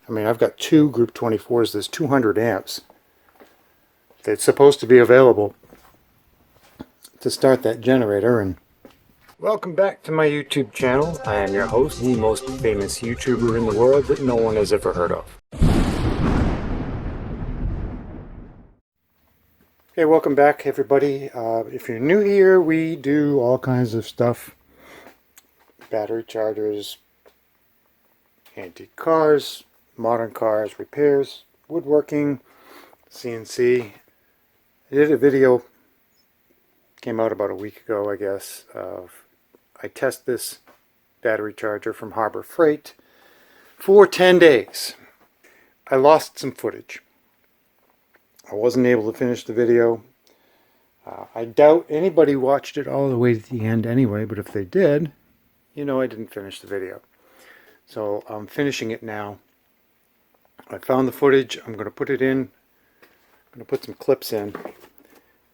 I mean, I've got two Group 24s. There's 200 amps that's supposed to be available to start that generator. And welcome back to my YouTube channel. I am your host, the most famous YouTuber in the world that no one has ever heard of. Hey, welcome back everybody. If you're new here, we do all kinds of stuff. Battery chargers, antique cars, modern cars, repairs, woodworking, CNC. I did a video, came out about a week ago I guess, of I test this battery charger from Harbor Freight for 10 days. I lost some footage. I wasn't able to finish the video. I doubt anybody watched it all the way to the end anyway, but if they did, you know I didn't finish the video. So I'm finishing it now. I found the footage. I'm going to put it in. I'm going to put some clips in.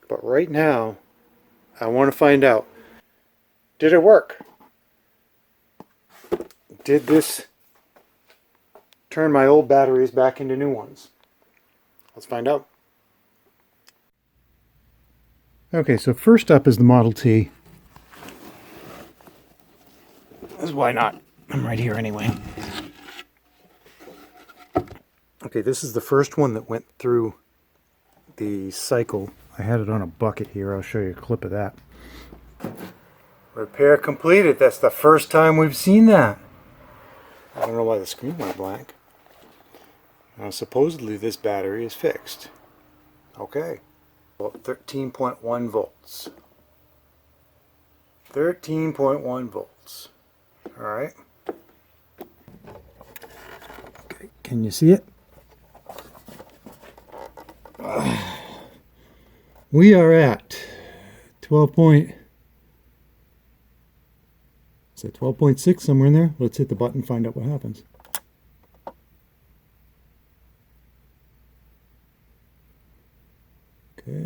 But right now, I want to find out, did it work? Did this turn my old batteries back into new ones? Let's find out. Okay, so first up is the Model T. Why not? I'm right here anyway. Okay, this is the first one that went through the cycle. I had it on a bucket here. I'll show you a clip of that. Repair completed. That's the first time we've seen that. I don't know why the screen went blank. Now, supposedly this battery is fixed. Okay. Well, 13.1 volts. 13.1 volts. Alright. Okay, can you see it? We are at 12.6 somewhere in there. Let's hit the button and find out what happens. Okay.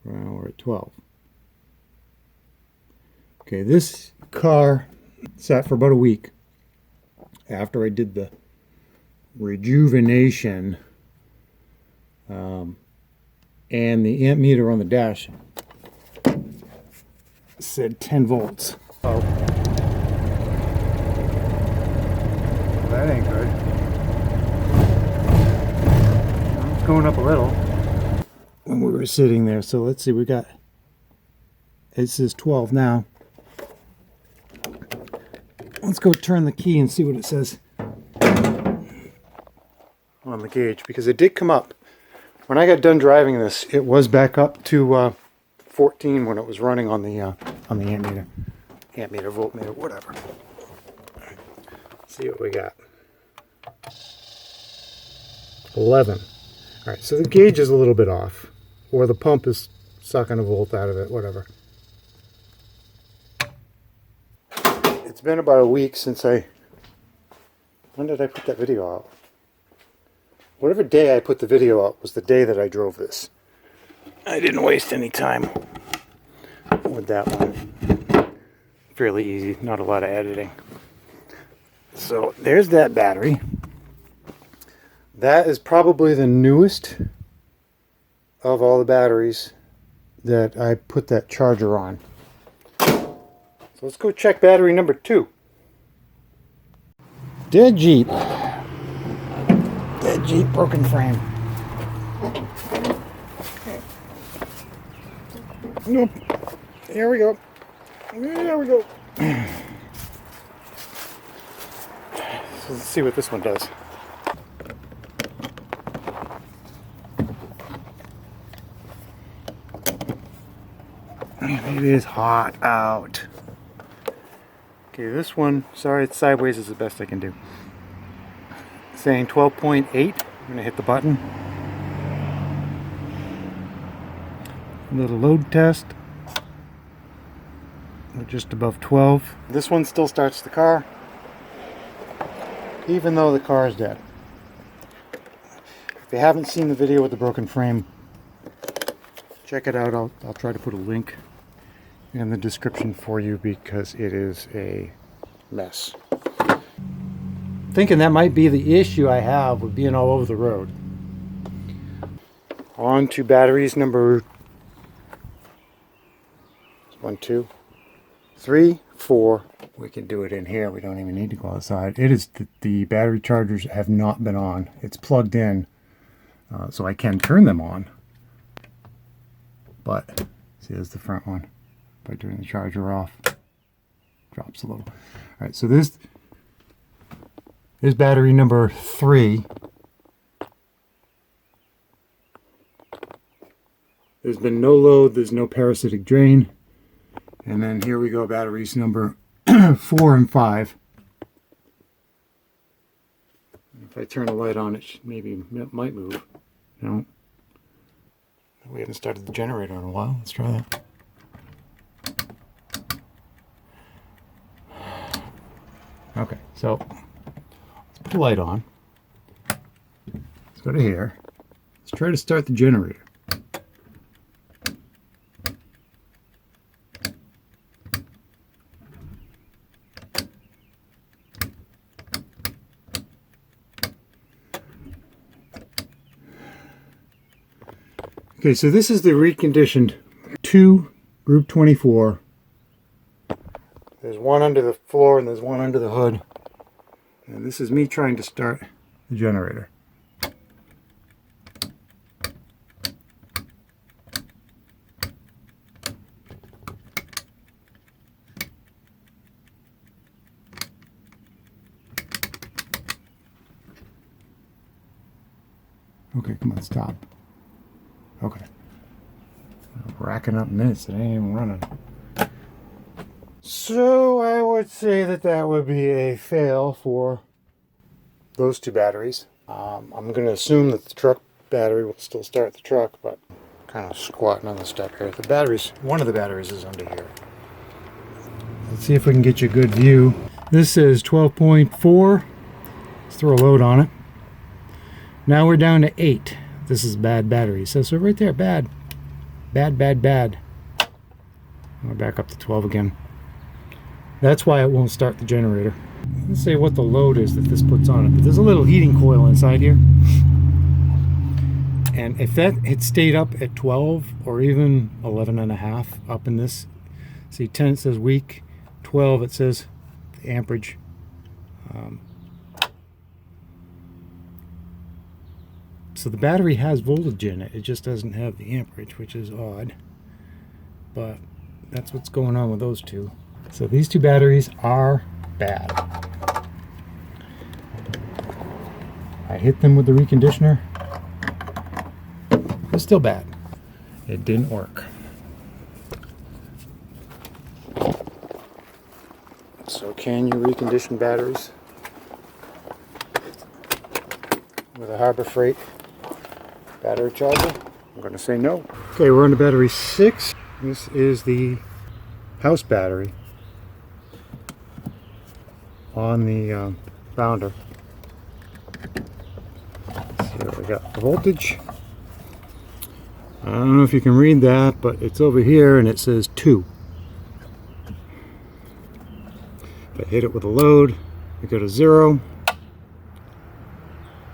Well, we're at 12. Okay, this car sat for about a week after I did the rejuvenation, and the amp meter on the dash said 10 volts. Oh, that ain't good. It's going up a little when we were sitting there. So let's see, we got, it says 12 now. Let's go turn the key and see what it says on the gauge, because it did come up. When I got done driving this, it was back up to 14 when it was running on the amp meter, voltmeter, whatever. Let's see what we got. 11. All right, so the gauge is a little bit off, or the pump is sucking a volt out of it, whatever. It's been about a week since when did I put that video out? Whatever day I put the video out was the day that I drove this. I didn't waste any time with that one. Fairly easy, not a lot of editing. So there's that battery. That is probably the newest of all the batteries that I put that charger on. So let's go check battery number 2. Dead Jeep. Dead Jeep, broken frame. Nope. Here we go. There we go. So let's see what this one does. It is hot out. Okay, this one, sorry, it's sideways is the best I can do. Saying 12.8. I'm going to hit the button. A little load test. We're just above 12. This one still starts the car, even though the car is dead. If you haven't seen the video with the broken frame, check it out. I'll try to put a link in the description for you because it is a mess. thinking that might be the issue I have with being all over the road. On to batteries number 1, 2, 3, 4. We can do it in here. We don't even need to go outside. It is the battery chargers have not been on. It's plugged in, so I can turn them on. But see, there's the front one. By turning the charger off, drops a little. All right, so this is battery number 3. There's been no load. There's no parasitic drain. And then here we go, batteries number 4 and 5. If I turn a light on, it might move. No. We haven't started the generator in a while. Let's try that. Okay, so let's put the light on. Let's go to here. Let's try to start the generator. Okay, so this is the reconditioned 2 Group 24. There's one under the floor and there's one under the hood. And this is me trying to start the generator. Okay, come on, stop. Okay. Racking up minutes, it ain't even running. So I would say that would be a fail for those 2 batteries. I'm going to assume that the truck battery will still start the truck, but kind of squatting on the step here. The batteries, one of the batteries is under here. Let's see if we can get you a good view. This is 12.4. Let's throw a load on it. Now we're down to 8. This is bad battery. So right there, bad. Bad, bad, bad. We're back up to 12 again. That's why it won't start the generator. Let's say what the load is that this puts on it. But there's a little heating coil inside here. And if that had stayed up at 12 or even 11 and a half up in this, see 10 it says weak, 12 it says the amperage. So the battery has voltage in it. It just doesn't have the amperage, which is odd. But that's what's going on with those 2. So these 2 batteries are bad. I hit them with the reconditioner. It's still bad. It didn't work. So can you recondition batteries with a Harbor Freight battery charger? I'm going to say no. Okay, we're on to battery 6. This is the house battery on the founder. So we got the voltage. I don't know if you can read that, but it's over here and it says 2. If I hit it with a load, we go to 0.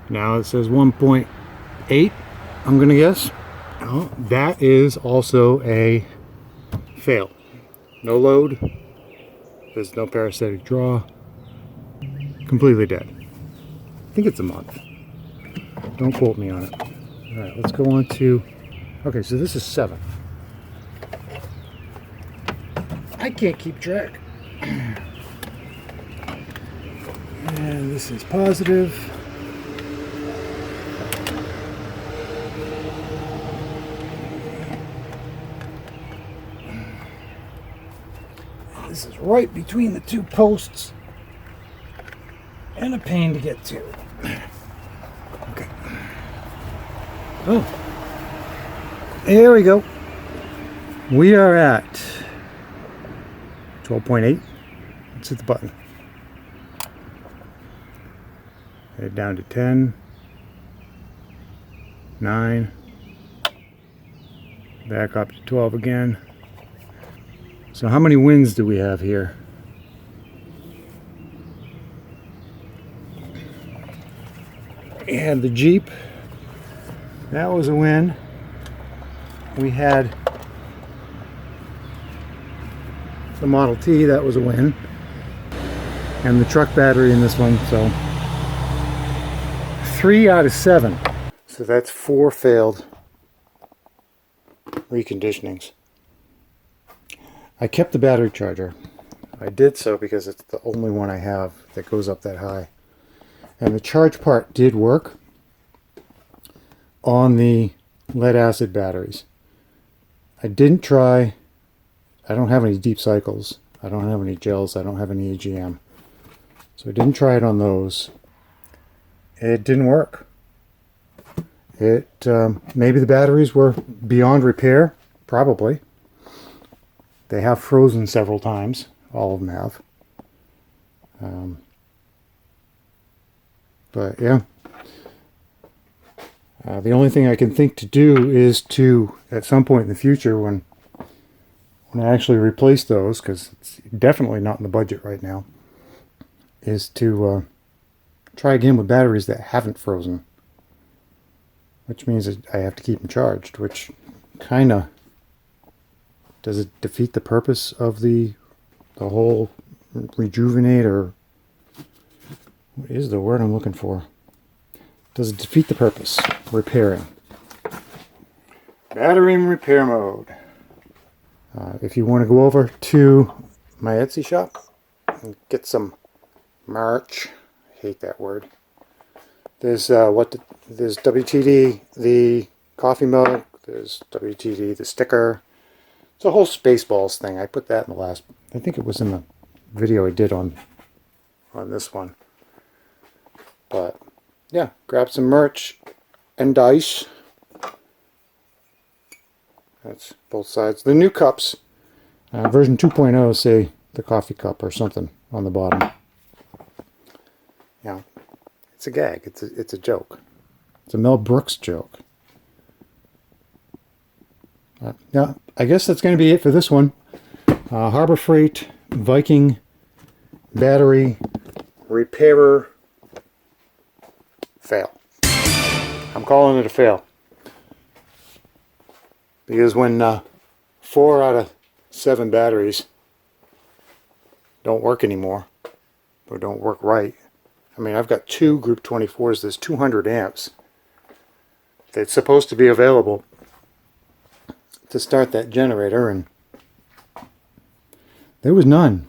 Now it says 1.8, I'm gonna guess. Oh, that is also a fail. No load. There's no parasitic draw. Completely dead. I think it's a month. Don't quote me on it. All right, let's go on to, okay, so this is 7. I can't keep track. And this is positive. This is right between the 2 posts and a pain to get to. Okay. Oh, there we go. We are at 12.8. Let's hit the button. Head down to 10, 9, back up to 12 again. So how many wins do we have here? And the Jeep, that was a win. We had the Model T, that was a win. And the truck battery in this one, so 3 out of 7. So that's 4 failed reconditionings. I kept the battery charger. I did so because it's the only one I have that goes up that high. And the charge part did work on the lead acid batteries. I didn't try, I don't have any deep cycles, I don't have any gels, I don't have any AGM. So I didn't try it on those. It didn't work. Maybe the batteries were beyond repair, probably. They have frozen several times, all of them have. But yeah. The only thing I can think to do is to, at some point in the future, when I actually replace those, because it's definitely not in the budget right now, is to try again with batteries that haven't frozen. Which means that I have to keep them charged, which kind of, does it defeat the purpose of the whole rejuvenate, or what is the word I'm looking for? Does it defeat the purpose? Repairing. Battery in repair mode. If you want to go over to my Etsy shop and get some merch, I hate that word. There's there's WTD the coffee mug. There's WTD the sticker. It's a whole Spaceballs thing. I put that in the last. I think it was in the video I did on this one. But yeah, grab some merch and dice. That's both sides. The new cups, version 2.0, say the coffee cup or something on the bottom. Yeah, it's a gag. It's a joke. It's a Mel Brooks joke. Yeah, I guess that's going to be it for this one. Harbor Freight Viking battery repairer fail. I'm calling it a fail. Because when 4 out of 7 batteries don't work anymore, or don't work right. I mean, I've got 2 Group 24s, there's 200 amps that's supposed to be available to start that generator, and there was none.